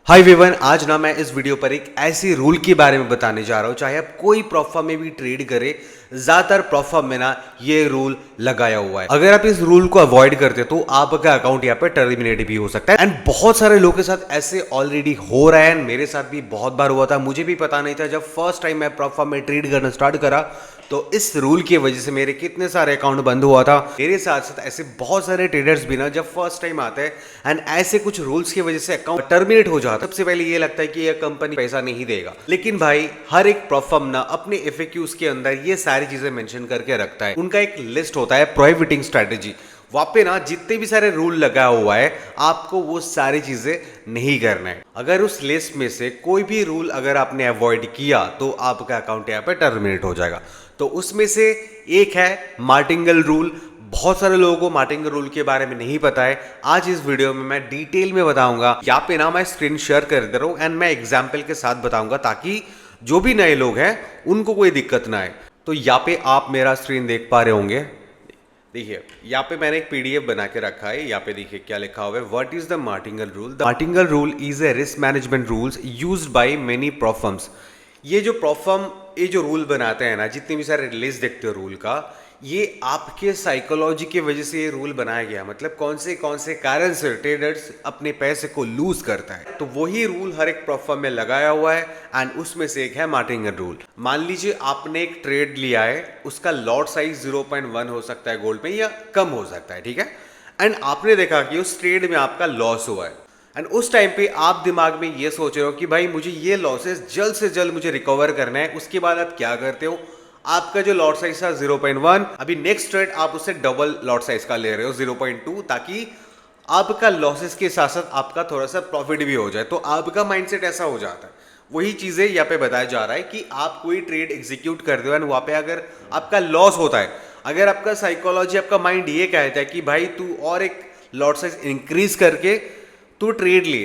हाय Vivian, आज ना मैं इस वीडियो पर एक ऐसी रूल के बारे में बताने जा रहा हूँ। चाहे आप कोई प्रॉप फर्म में भी ट्रेड करें, ज्यादातर प्रॉप फर्म में ना ये रूल लगाया हुआ है। अगर आप इस रूल को अवॉइड करते तो आपका अकाउंट यहाँ पे टर्मिनेट भी हो सकता है। एंड बहुत सारे लोगों के साथ ऐसे ऑलरेडी हो रहा है। मेरे साथ भी बहुत बार हुआ था, मुझे भी पता नहीं था। जब फर्स्ट टाइम मैं प्रॉप फर्म में ट्रेड करना स्टार्ट करा तो इस रूल की वजह से मेरे कितने सारे अकाउंट बंद हुआ था। मेरे साथ साथ ऐसे बहुत सारे ट्रेडर्स भी ना जब फर्स्ट टाइम आते हैं एंड ऐसे कुछ रूल्स की वजह से अकाउंट टर्मिनेट हो जाता है, सबसे पहले ये लगता है कि ये कंपनी पैसा नहीं देगा। लेकिन भाई हर एक प्रॉप फर्म ना अपने एफएक्यूज के अंदर ये सारी चीजें मेंशन करके रखता है। उनका एक लिस्ट होता है प्रोहिबिटिंग स्ट्रेटेजी। वहां पे ना जितने भी सारे रूल लगा हुआ है आपको वो सारी चीजें नहीं करना है। अगर उस लिस्ट में से कोई भी रूल अगर आपने अवॉइड किया तो आपका अकाउंट यहाँ पे टर्मिनेट हो जाएगा। तो उसमें से एक है मार्टिंगल रूल। बहुत सारे लोगों को मार्टिंगल रूल के बारे में नहीं पता है। आज इस वीडियो में मैं डिटेल में बताऊंगा। यहाँ पे ना मैं स्क्रीन शेयर कर दे रहा हूँ एंड मैं एग्जाम्पल के साथ बताऊंगा ताकि जो भी नए लोग हैं उनको कोई दिक्कत ना आए। तो यहाँ पे आप मेरा स्क्रीन देख पा रहे होंगे। देखिए यहाँ पे मैंने एक पीडीएफ बना के रखा है। यहाँ पे देखिए क्या लिखा हुआ है, what is the martingale rule. The martingale rule is a risk management rules used by many prop firms. ये जो प्रॉप फर्म ये जो रूल बनाते हैं ना, जितने भी सारे रिलीज देखते हो रूल का, ये आपके साइकोलॉजी की वजह से ये रूल बनाया गया। मतलब कौन से कारण से ट्रेडर्स अपने पैसे को लूज करता है, तो वही रूल हर एक प्रॉप फर्म में लगाया हुआ है। एंड उसमें से एक है मार्टिंगल रूल। मान लीजिए आपने एक ट्रेड लिया है, उसका लॉट साइज 0.1 हो सकता है गोल्ड में या कम हो सकता है, ठीक है। एंड आपने देखा कि उस ट्रेड में आपका लॉस हुआ है एंड उस टाइम पे आप दिमाग में ये सोच रहे हो कि भाई मुझे ये लॉसेस जल्द से जल्द मुझे रिकवर करना है। उसके बाद आप क्या करते हो, आपका जो लॉट साइज था 0.1, अभी नेक्स्ट ट्रेड आप उससे डबल लॉट साइज का ले रहे हो 0.2, ताकि आपका लॉसेस के साथ साथ आपका थोड़ा सा प्रॉफिट भी हो जाए। तो आपका माइंडसेट ऐसा हो जाता है। वही चीजें यहाँ पे बताया जा रहा है कि आप कोई ट्रेड एग्जीक्यूट करते हो एंड वहां पे अगर आपका लॉस होता है, अगर आपका साइकोलॉजी आपका माइंड ये कहता है कि भाई तू और एक लॉट साइज इंक्रीज करके तू ट्रेड ले,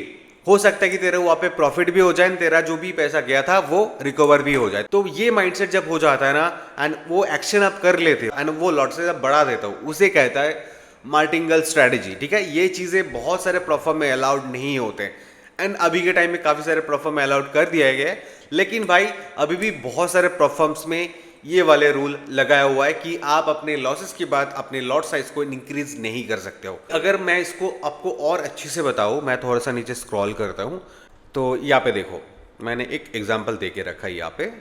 हो सकता है कि तेरे वहां पे प्रॉफिट भी हो जाए, तेरा जो भी पैसा गया था वो रिकवर भी हो जाए। तो ये माइंडसेट जब हो जाता है ना एंड वो एक्शन आप कर लेते हो एंड वो लॉट साइज आप बढ़ा देता हो, उसे कहता है मार्टिंगल स्ट्रेटेजी, ठीक है। ये चीजें बहुत सारे प्रॉप फर्म में अलाउड नहीं होते एंड अभी के टाइम में काफी सारे प्रॉप फर्म में अलाउड कर दिया गया है। लेकिन भाई अभी भी बहुत सारे प्रॉप फर्म्स में ये वाले रूल लगाया हुआ है कि आप अपने लॉसेस के बाद अपने लॉट साइज को इंक्रीज नहीं कर सकते हो। अगर मैं इसको आपको और अच्छे से बताऊं, मैं थोड़ा सा नीचे स्क्रॉल करता हूं तो यहाँ पे देखो मैंने एक एग्जांपल दे के रखा है। यहाँ पे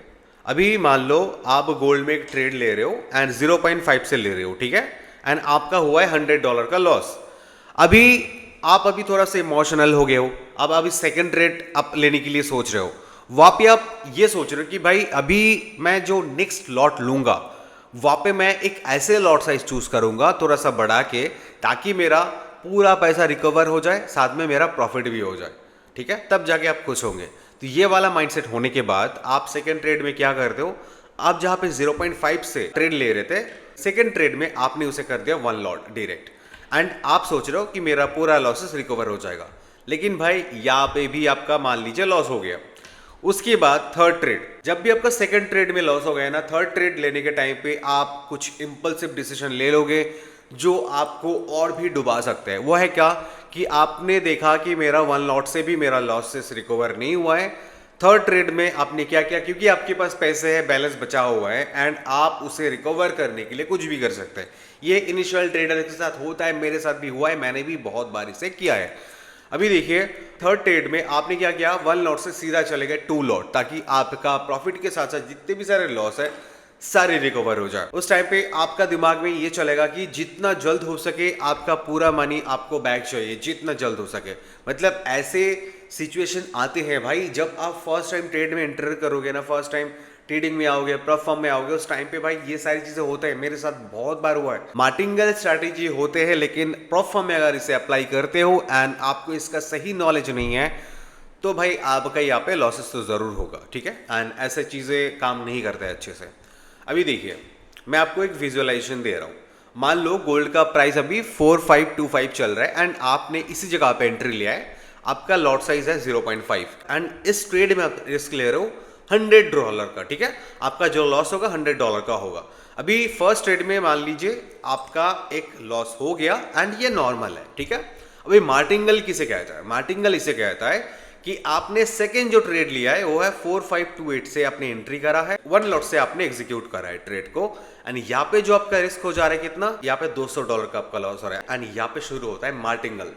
अभी मान लो आप गोल्ड में एक ट्रेड ले रहे हो एंड 0.5 से ले रहे हो, ठीक है। एंड आपका हुआ है $100 का लॉस। अभी आप थोड़ा सा इमोशनल हो गए हो, अब अभी सेकेंड ट्रेड आप लेने के लिए सोच रहे हो। वहां पे आप ये सोच रहे हो कि भाई अभी मैं जो नेक्स्ट लॉट लूंगा वहां पे मैं एक ऐसे लॉट साइज चूज करूंगा थोड़ा सा बढ़ा के, ताकि मेरा पूरा पैसा रिकवर हो जाए, साथ में मेरा प्रॉफिट भी हो जाए, ठीक है। तब जाके आप खुश होंगे। तो ये वाला माइंडसेट होने के बाद आप सेकेंड ट्रेड में क्या करते हो, आप जहां पे 0.5 से ट्रेड ले रहे थे, सेकेंड ट्रेड में आपने उसे कर दिया 1 लॉट डायरेक्ट एंड आप सोच रहे हो कि मेरा पूरा लॉसेस रिकवर हो जाएगा। लेकिन भाई यहाँ पे भी आपका मान लीजिए लॉस हो गया। उसके बाद थर्ड ट्रेड, जब भी आपका सेकंड ट्रेड में लॉस हो गया ना, थर्ड ट्रेड लेने के टाइम पे आप कुछ इंपल्सिव डिसीजन ले लोगे जो आपको और भी डुबा सकते हैं। वो है क्या कि आपने देखा कि मेरा 1 लॉट से भी मेरा लॉसेस रिकवर नहीं हुआ है। थर्ड ट्रेड में आपने क्या किया, क्योंकि आपके पास पैसे है, बैलेंस बचा हुआ है एंड आप उसे रिकवर करने के लिए कुछ भी कर सकते हैं। ये इनिशियल ट्रेडर के साथ होता है, मेरे साथ भी हुआ है, मैंने भी बहुत बार इसे किया है। अभी देखिए थर्ड ट्रेड में आपने क्या किया, 1 लॉट से सीधा चले गए 2 लॉट, ताकि आपका प्रॉफिट के साथ साथ जितने भी सारे लॉस है सारे रिकवर हो जाए। उस टाइम पे आपका दिमाग में ये चलेगा कि जितना जल्द हो सके आपका पूरा मनी आपको बैक चाहिए, जितना जल्द हो सके। मतलब ऐसे सिचुएशन आते हैं भाई, जब आप फर्स्ट टाइम ट्रेड में एंटर करोगे ना, फर्स्ट टाइम ट्रेडिंग में आओगे, प्रॉप फर्म में आओगे, उस टाइम पे भाई ये सारी चीजें होते हैं। मेरे साथ बहुत बार हुआ है। मार्टिंगल स्ट्रैटेजी होते हैं, लेकिन प्रॉप फर्म में अगर इसे अप्लाई करते हो एंड आपको इसका सही नॉलेज नहीं है तो भाई आपका यहाँ पे लॉसेस तो जरूर होगा, ठीक है। एंड ऐसे चीजें काम नहीं करते अच्छे से। अभी देखिए मैं आपको एक विजुअलाइजेशन दे रहा हूँ। मान लो गोल्ड का प्राइस अभी 4525 चल रहा है एंड आपने इसी जगह पे एंट्री लिया है, आपका लॉट साइज है 0.5 एंड इस ट्रेड में आप रिस्क ले रहे हो $100 का, ठीक है। आपका जो लॉस होगा $100 का होगा। अभी फर्स्ट ट्रेड में मान लीजिए आपका एक लॉस हो गया एंड ये नॉर्मल है, ठीक है। अभी मार्टिंगल किसे कहता है, मार्टिंगल इसे कहता है कि आपने सेकेंड जो ट्रेड लिया है वो है 4528 से आपने एंट्री करा है, 1 लॉट से आपने एग्जीक्यूट करा है ट्रेड को, एंड यहाँ पे जो आपका रिस्क हो जा रहा है कितना, यहाँ पे $200 का आपका लॉस हो रहा है। एंड यहाँ पे शुरू होता है मार्टिंगल।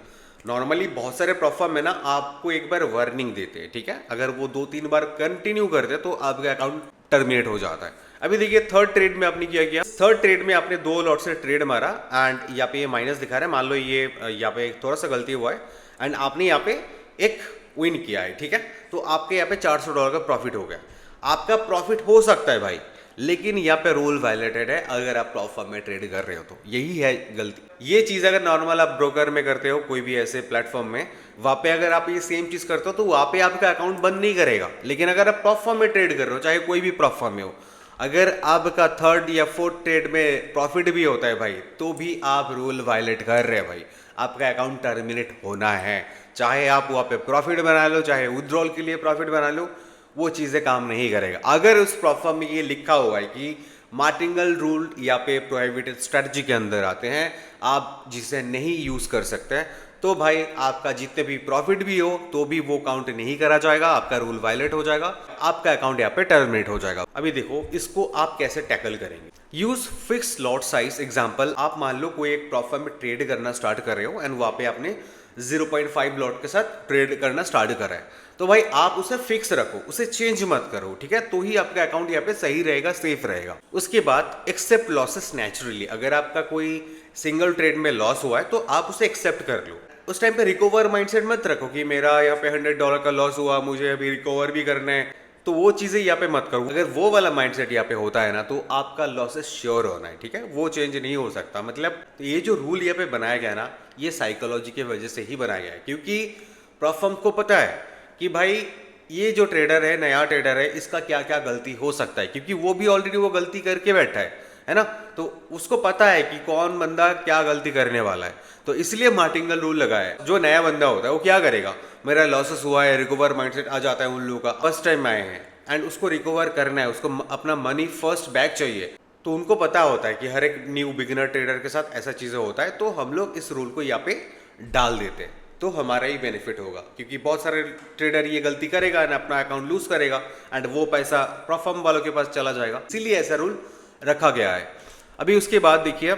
नॉर्मली बहुत सारे प्रोफार्म में ना आपको एक बार वार्निंग देते हैं, ठीक है, अगर वो 2-3 बार कंटिन्यू करते तो आपका अकाउंट टर्मिनेट हो जाता है। अभी देखिए थर्ड ट्रेड में आपने क्या किया, थर्ड ट्रेड में आपने 2 लॉट से ट्रेड मारा एंड यहाँ पे ये माइनस दिखा रहा है, मान लो ये यहाँ पे थोड़ा सा गलती हुआ है एंड आपने यहाँ पे एक विन किया है, ठीक है, तो आपके यहाँ पे $400 का प्रॉफिट हो गया। आपका प्रॉफिट हो सकता है भाई, लेकिन यहाँ पे रूल वायलेटेड है अगर आप प्लेटफॉर्म में ट्रेड कर रहे हो तो, यही है गलती। ये चीज अगर नॉर्मल आप ब्रोकर में करते हो, कोई भी ऐसे प्लेटफॉर्म में, वहां पे अगर आप ये सेम चीज करते हो तो वहां पे आपका अकाउंट बंद नहीं करेगा। लेकिन अगर आप प्लेटफॉर्म में ट्रेड कर रहे हो, चाहे कोई भी प्लेटफॉर्म में हो, अगर आपका थर्ड या फोर्थ ट्रेड में प्रॉफिट भी होता है भाई, तो भी आप रूल वायलेट कर रहे हैं भाई, आपका अकाउंट टर्मिनेट होना है। चाहे आप वहाँ पे प्रॉफिट बना लो, चाहे विड्रॉल के लिए प्रॉफिट बना लो, वो चीज़ें काम नहीं करेगा। अगर उस प्लेटफॉर्म में ये लिखा हुआ है कि मार्टिंगल रूल या पे प्रोहिबिटेड स्ट्रेटजी के अंदर आते हैं, आप जिसे नहीं यूज़ कर सकते हैं, तो भाई आपका जितने भी प्रॉफिट भी हो तो भी वो काउंट नहीं करा जाएगा, आपका रूल वायलेट हो जाएगा, आपका अकाउंट यहाँ पे टर्मिनेट हो जाएगा। अभी देखो इसको आप कैसे टैकल करेंगे। Use fix lot size. Example, आप मान लो कोई एक प्लेटफॉर्म में ट्रेड करना स्टार्ट कर रहे हो एंड वहाँ पे आपने 0.5 लॉट के साथ ट्रेड करना स्टार्ट करा है, तो भाई आप उसे फिक्स रखो, उसे चेंज मत करो, ठीक है, तो ही आपका अकाउंट यहाँ पे सही रहेगा, सेफ रहेगा। उसके बाद एक्सेप्ट लॉसेस नेचुरली। अगर आपका कोई सिंगल ट्रेड में लॉस हुआ है तो आप उसे एक्सेप्ट कर लो। उस टाइम पे रिकवर माइंडसेट मत रखो कि मेरा यहाँ पे $100 का लॉस हुआ, मुझे अभी रिकवर भी करना है, तो वो चीजें यहाँ पे मत करो। अगर वो वाला माइंडसेट यहाँ पे होता है ना, तो आपका लॉसेस श्योर होना है, ठीक है, वो चेंज नहीं हो सकता। मतलब ये जो रूल यहाँ पे बनाया गया ना, ये साइकोलॉजी की वजह से ही बनाया गया है, क्योंकि प्लेटफॉर्म को पता है कि भाई ये जो ट्रेडर है, नया ट्रेडर है, इसका क्या क्या गलती हो सकता है, क्योंकि वो भी ऑलरेडी वो गलती करके बैठा है ना, तो उसको पता है कि कौन बंदा क्या गलती करने वाला है, तो इसलिए मार्टिंगल रूल लगाया है। जो नया बंदा होता है वो क्या करेगा, मेरा लॉसेस हुआ है, रिकवर माइंडसेट आ जाता है उन लोगों का, फर्स्ट टाइम आए हैं एंड उसको रिकवर करना है, उसको अपना मनी फर्स्ट बैक चाहिए, तो उनको पता होता है कि हर एक न्यू बिगिनर ट्रेडर के साथ ऐसा चीजें होता है, तो हम लोग इस रूल को यहाँ पे डाल देते हैं, तो हमारा ही बेनिफिट होगा, क्योंकि बहुत सारे ट्रेडर ये गलती करेगा एंड अपना अकाउंट लूज करेगा एंड वो पैसा प्लेटफॉर्म वालों के पास चला जाएगा, इसीलिए ऐसा रूल रखा गया है। अभी उसके बाद देखिए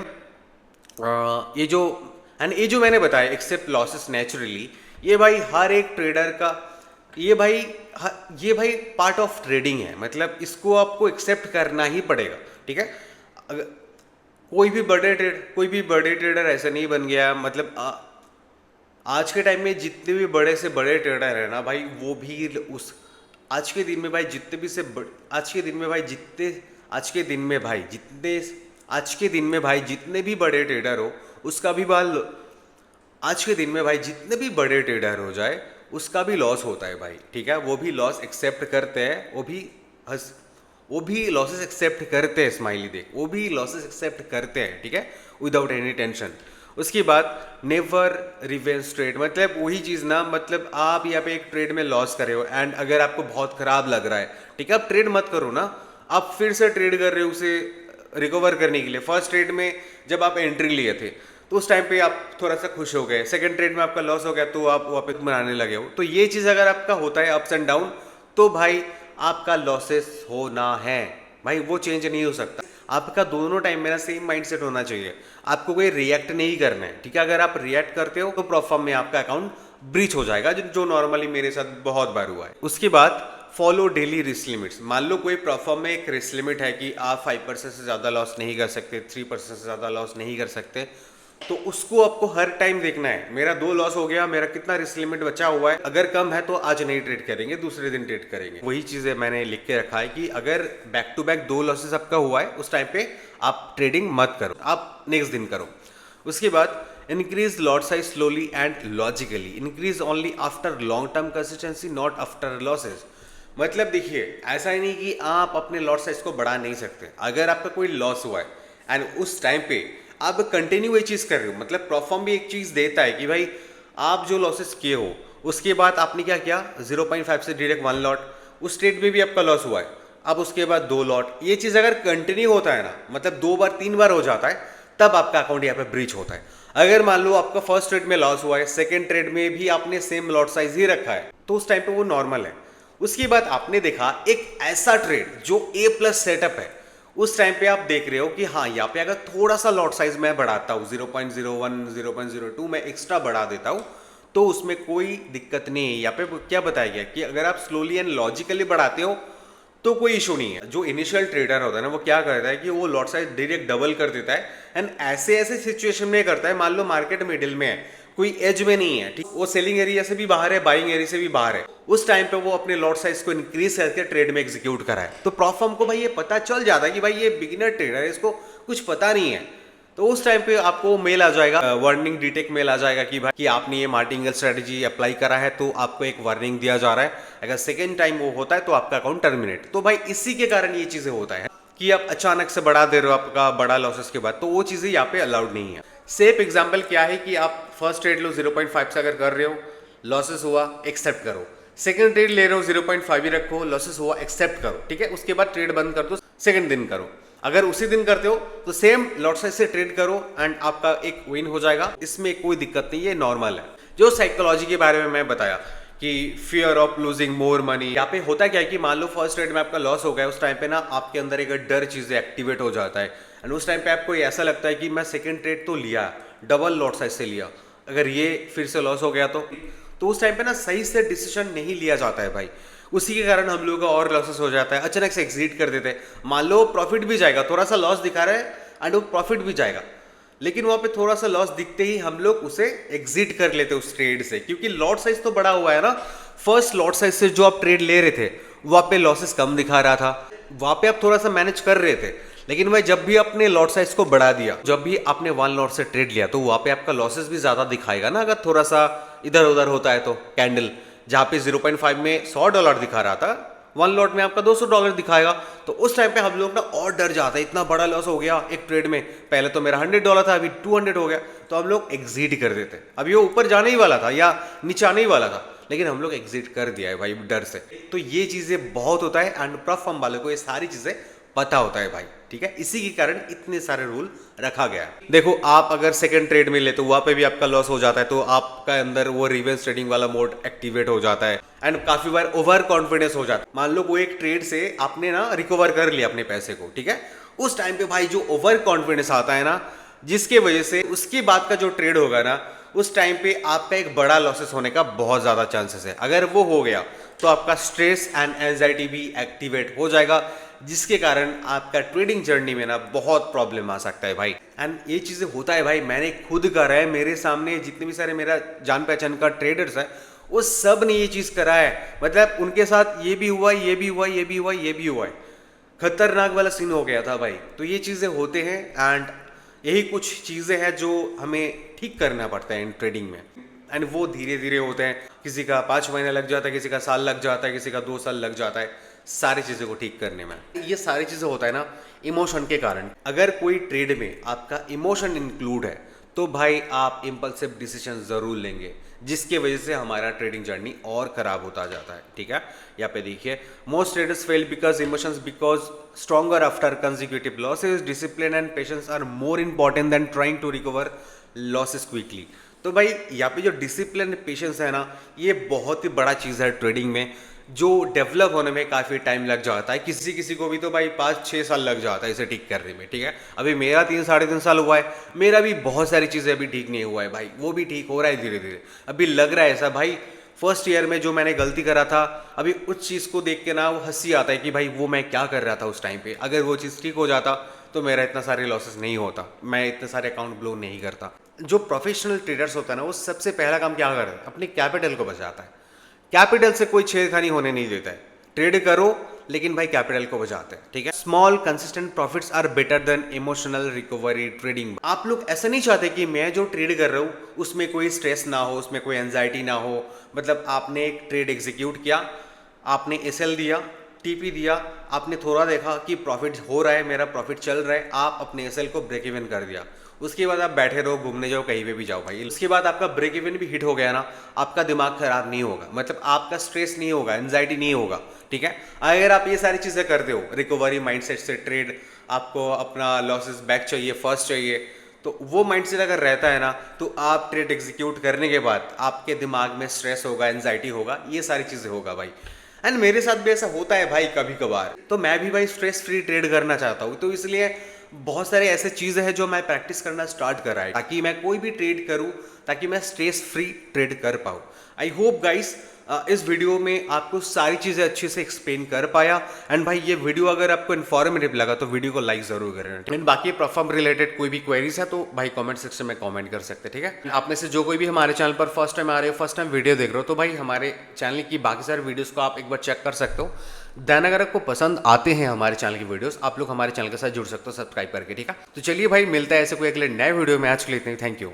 ये जो मैंने बताया एक्सेप्ट लॉसेस नेचुरली, ये भाई हर एक ट्रेडर का ये भाई पार्ट ऑफ ट्रेडिंग है, मतलब इसको आपको एक्सेप्ट करना ही पड़ेगा, ठीक है। अगर कोई भी बड़े ट्रेडर ऐसा नहीं बन गया, मतलब आज के टाइम में जितने भी बड़े से बड़े ट्रेडर है ना भाई, वो भी उस आज के दिन में भाई जितने भी बड़े ट्रेडर हो, उसका भी आज के दिन में भाई जितने भी बड़े ट्रेडर हो जाए उसका भी लॉस होता है भाई, ठीक है, वो भी लॉस एक्सेप्ट करते हैं, वो भी लॉसेस एक्सेप्ट करते हैं, स्माइली देख, वो भी लॉसेस एक्सेप्ट करते हैं, ठीक है, विदाउट एनी टेंशन। उसके बाद नेवर रिवेंज ट्रेड, मतलब वही चीज़ ना, मतलब आप यहाँ पे एक ट्रेड में लॉस कर रहे हो एंड अगर आपको बहुत खराब लग रहा है, ठीक है, आप ट्रेड मत करो ना, आप फिर से ट्रेड कर रहे हो उसे रिकवर करने के लिए। फर्स्ट ट्रेड में जब आप एंट्री लिए थे तो उस टाइम पे आप थोड़ा सा खुश हो गए, सेकंड ट्रेड में आपका लॉस हो गया तो आप वापस बनाने लगे हो, तो ये चीज़ अगर आपका होता है अप्स एंड डाउन, तो भाई आपका लॉसेस होना है भाई, वो चेंज नहीं हो सकता। आपका दोनों टाइम में ना सेम माइंडसेट होना चाहिए, आपको कोई रिएक्ट नहीं करना है, ठीक है। अगर आप रिएक्ट करते हो तो प्लेटफॉर्म में आपका अकाउंट ब्रीच हो जाएगा, जो नॉर्मली मेरे साथ बहुत बार हुआ है। उसके बाद फॉलो डेली रिस्क लिमिट्स। मान लो कोई प्लेटफॉर्म में एक रिस्क लिमिट है कि आप 5% से ज़्यादा लॉस नहीं कर सकते, 3% से ज़्यादा लॉस नहीं कर सकते, तो उसको आपको हर टाइम देखना है, मेरा 2 लॉस हो गया, मेरा कितना रिस्क लिमिट बचा हुआ है, अगर कम है तो आज नहीं ट्रेड करेंगे, दूसरे दिन ट्रेड करेंगे। वही चीज़ें मैंने लिख के रखा है कि अगर बैक टू बैक 2 लॉसेस आपका हुआ है, उस टाइम पे आप ट्रेडिंग मत करो, आप नेक्स्ट दिन करो। उसके बाद increase lot size slowly and logically, increase only after long term consistency, not after losses. मतलब देखिए, ऐसा ही नहीं कि आप अपने लॉट साइज को बढ़ा नहीं सकते। अगर आपका कोई लॉस हुआ है एंड उस टाइम पे आप कंटिन्यू ये चीज़ कर रहे हो, मतलब प्लेटफॉर्म भी एक चीज़ देता है कि भाई आप जो लॉसेस किए हो, उसके बाद आपने क्या किया, 0.5 से डायरेक्ट 1 लॉट, उस ट्रेड में भी आपका लॉस हुआ है, अब उसके बाद 2 लॉट, ये चीज़ अगर कंटिन्यू होता है ना, मतलब 2 बार 3 बार हो जाता है, तब आपका अकाउंट यहाँ पे ब्रीच होता है। अगर मान लो आपका फर्स्ट ट्रेड में लॉस हुआ है, सेकंड ट्रेड में भी आपने सेम लॉट साइज ही रखा है, तो उस टाइम पे वो नॉर्मल है। उसके बाद आपने देखा एक ऐसा ट्रेड जो ए प्लस सेटअप है, उस टाइम पे आप देख रहे हो कि हाँ यहाँ पे अगर थोड़ा सा लॉट साइज मैं बढ़ाता हूँ 0.01 0.02 मैं एक्स्ट्रा बढ़ा देता हूँ तो उसमें कोई दिक्कत नहीं है। यहाँ पे क्या बताया गया कि अगर आप स्लोली एंड लॉजिकली बढ़ाते हो तो कोई इशू नहीं है। जो इनिशियल ट्रेडर होता है ना, वो क्या करता है कि वो लॉट साइज डायरेक्ट डबल कर देता है एंड ऐसे ऐसे सिचुएशन में करता है, मान लो मार्केट मिडिल में है, कोई एज में नहीं है, ठीक, वो सेलिंग एरिया से भी बाहर है, बाइंग एरिया से भी बाहर है, उस टाइम पे वो अपने लॉट साइज को इंक्रीज करके ट्रेड में एग्जीक्यूट कराए, तो प्रॉप फर्म को भाई ये पता चल जाता है कि भाई ये बिगिनर ट्रेडर है, इसको कुछ पता नहीं है। तो उस टाइम पे आपको मेल आ जाएगा, वार्निंग डिटेक्ट मेल आ जाएगा कि भाई कि आपने ये मार्टिंगल स्ट्रेटजी अप्लाई करा है, तो आपको एक वार्निंग दिया जा रहा है, अगर सेकेंड टाइम वो होता है तो आपका अकाउंट टर्मिनेट। तो भाई इसी के कारण ये चीजें होता है कि आप अचानक से बढ़ा दे रहे हो आपका बड़ा लॉसेस के बाद, तो वो चीजें यहाँ पे अलाउड नहीं है। सेफ एग्जाम्पल क्या है कि आप फर्स्ट ट्रेड लो 0.5 से अगर कर रहे हो, लॉसेस हुआ, एक्सेप्ट करो। सेकंड ट्रेड ले रहे हो 0.5 ही रखो, लॉसेस हुआ, एक्सेप्ट करो, ठीक है। उसके बाद ट्रेड बंद कर दो, सेकंड दिन करो। अगर उसी दिन करते हो तो सेम लॉट साइज से ट्रेड करो एंड आपका एक विन हो जाएगा, इसमें कोई दिक्कत नहीं है, नॉर्मल है। जो साइकोलॉजी के बारे में मैं बताया कि fear of losing more money, यहाँ पे होता क्या है कि मान लो फर्स्ट ट्रेड में आपका लॉस हो गया, उस टाइम पे ना आपके अंदर एक डर चीजें एक्टिवेट हो जाता है एंड उस टाइम पे आपको ऐसा लगता है कि मैं सेकंड ट्रेड तो लिया, डबल लॉट साइज से लिया, अगर ये फिर से लॉस हो गया तो उस टाइम पे ना सही से डिसीजन नहीं लिया जाता है भाई। उसी के कारण हम लोगों का और लॉसेस हो जाता है, अचानक से एग्जिट कर देते हैं। मान लो प्रॉफिट भी जाएगा, थोड़ा सा लॉस दिखा रहा है एंड वो प्रॉफिट भी जाएगा, लेकिन वहां पे थोड़ा सा लॉस दिखते ही हम लोग उसे एग्जिट कर लेते उस ट्रेड से, क्योंकि लॉट साइज तो बड़ा हुआ है ना। फर्स्ट लॉट साइज से जो आप ट्रेड ले रहे थे वहां पे लॉसेस कम दिखा रहा था, वहां पे आप थोड़ा सा मैनेज कर रहे थे, लेकिन भाई जब भी आपने लॉट साइज को बढ़ा दिया, जब भी आपने 1 लॉट से ट्रेड लिया, तो वहां पे आपका लॉसेस भी ज्यादा दिखाएगा ना। अगर थोड़ा सा इधर उधर होता है तो कैंडल जहां पे 0.5 में $100 दिखा रहा था, 1 लॉट में आपका $200 दिखाएगा, तो उस टाइम पे हम लोग ना और डर जाते हैं, इतना बड़ा लॉस हो गया एक ट्रेड में, पहले तो मेरा $100 था, अभी 200 हो गया, तो हम लोग एग्जिट कर देते। अभी वो ऊपर जाने ही वाला था या नीचे आने ही वाला था, लेकिन हम लोग एग्जिट कर दिया है भाई डर से। तो ये चीजें बहुत होता है एंड प्रॉप फर्म वाले को ये सारी चीजें पता होता है भाई, ठीक है। इसी के कारण इतने सारे रूल रखा गया है। देखो आप अगर सेकंड ट्रेड में लेते हो, वहां पे भी आपका लॉस हो जाता है, तो आपका अंदर वो रिवर्स ट्रेडिंग वाला मोड एक्टिवेट हो जाता है एंड काफी बार ओवर कॉन्फिडेंस हो जाता है। मान लो वो एक ट्रेड से आपने ना रिकवर कर लिया अपने पैसे को, ठीक है, उस टाइम पे भाई जो ओवर कॉन्फिडेंस आता है ना, जिसके वजह से उसके बाद का जो ट्रेड होगा ना, उस टाइम पे आपका एक बड़ा लॉसेस होने का बहुत ज्यादा चांसेस है। अगर वो हो गया तो आपका स्ट्रेस एंड एंजाइटी भी एक्टिवेट हो जाएगा, जिसके कारण आपका ट्रेडिंग जर्नी में ना बहुत प्रॉब्लम आ सकता है भाई। एंड ये चीजें होता है भाई, मैंने खुद करा है, मेरे सामने जितने भी सारे मेरा जान पहचान का ट्रेडर्स है, वो सब ने ये चीज करा है। मतलब उनके साथ ये भी हुआ, ये भी हुआ, ये भी हुआ, ये भी हुआ है, खतरनाक वाला सीन हो गया था भाई। तो ये चीजें होते हैं एंड यही कुछ चीजें हैं जो हमें ठीक करना पड़ता है इन ट्रेडिंग में, एंड वो धीरे धीरे होते हैं। किसी का 5 महीने लग जाता है, किसी का साल लग जाता है, किसी का 2 साल लग जाता है सारी चीज़ों को ठीक करने में। ये सारी चीज़ें होता है ना इमोशन के कारण। अगर कोई ट्रेड में आपका इमोशन इंक्लूड है तो भाई आप इम्पल्सिव डिसीजन ज़रूर लेंगे, जिसके वजह से हमारा ट्रेडिंग जर्नी और ख़राब होता जाता है, ठीक है। यहाँ पे देखिए, most traders fail because emotions because stronger after consecutive losses, discipline and patience are more important than trying to recover losses quickly. तो भाई यहाँ पे जो डिसिप्लिन पेशेंस है ना, ये बहुत ही बड़ा चीज़ है ट्रेडिंग में, जो डेवलप होने में काफ़ी टाइम लग जाता है। किसी किसी को भी तो भाई 5-6 साल लग जाता है इसे ठीक करने में, ठीक है। अभी मेरा 3-3.5 साल हुआ है, मेरा भी बहुत सारी चीज़ें अभी ठीक नहीं हुआ है भाई, वो भी ठीक हो रहा है धीरे धीरे। अभी लग रहा है ऐसा भाई, फर्स्ट ईयर में जो मैंने गलती करा था, अभी उस चीज़ को देख के ना वो हंसी आता है कि भाई वो मैं क्या कर रहा था उस टाइम पे। अगर वो चीज़ ठीक हो जाता तो मेरा इतना सारे लॉसेस नहीं होता, मैं इतने सारे अकाउंट ब्लो नहीं करता। जो प्रोफेशनल ट्रेडर्स होता है ना, वो सबसे पहला काम क्या करता है, अपने कैपिटल को बचाता है। कैपिटल से कोई छेड़खानी होने नहीं देता है। ट्रेड करो लेकिन भाई कैपिटल को बचाते हैं, ठीक है। Small consistent profits are better than emotional recovery trading. आप लोग ऐसा नहीं चाहते कि मैं जो ट्रेड कर रहा हूँ उसमें कोई स्ट्रेस ना हो, उसमें कोई एंजाइटी ना हो। मतलब आपने एक ट्रेड एग्जीक्यूट किया, आपने एसएल दिया, टीपी दिया, आपने थोड़ा देखा कि प्रॉफिट हो रहा है, मेरा प्रॉफिट चल रहा है, आप अपने एसएल को ब्रेक इवन कर दिया। उसके बाद आप बैठे रहो, घूमने जाओ, कहीं पे भी जाओ भाई। उसके बाद आपका ब्रेक इवन भी हिट हो गया ना, आपका दिमाग खराब नहीं होगा, मतलब आपका स्ट्रेस नहीं होगा, एंजाइटी नहीं होगा, ठीक है। अगर आप ये सारी चीज़ें करते हो, रिकवरी माइंडसेट से ट्रेड, आपको अपना लॉसेस बैक चाहिए, फर्स्ट चाहिए, तो वो माइंडसेट अगर रहता है ना, तो आप ट्रेड एग्जीक्यूट करने के बाद आपके दिमाग में स्ट्रेस होगा, एंजाइटी होगा, ये सारी चीज़ें होगा भाई। एंड मेरे साथ भी ऐसा होता है भाई कभी कभार, तो मैं भी भाई स्ट्रेस फ्री ट्रेड करना चाहता हूँ, तो इसलिए बहुत सारे ऐसे चीज़ें हैं जो मैं प्रैक्टिस करना स्टार्ट कर रहा है, ताकि मैं कोई भी ट्रेड करूँ, ताकि मैं स्ट्रेस फ्री ट्रेड कर पाऊँ। आई होप गाइस इस वीडियो में आपको सारी चीज़ें अच्छे से एक्सप्लेन कर पाया। एंड भाई ये वीडियो अगर आपको इन्फॉर्मेटिव लगा तो वीडियो को लाइक जरूर करें। एंड बाकी प्रोफार्म रिलेटेड कोई भी क्वेरीज है तो भाई कमेंट सेक्शन में कमेंट कर सकते हैं, ठीक है। आप में से जो कोई भी हमारे चैनल पर फर्स्ट टाइम आ रहे हो, फर्स्ट टाइम वीडियो देख रहे हो, तो भाई हमारे चैनल की बाकी सारे वीडियोस को आप एक बार चेक कर सकते हो। देन अगर आपको पसंद आते हैं हमारे चैनल की वीडियोस, आप लोग हमारे चैनल के साथ जुड़ सकते हो सब्सक्राइब करके, ठीक है। तो चलिए भाई मिलता है ऐसे कोई अगले नए वीडियो में, आज के लिए इतना ही, थैंक यू।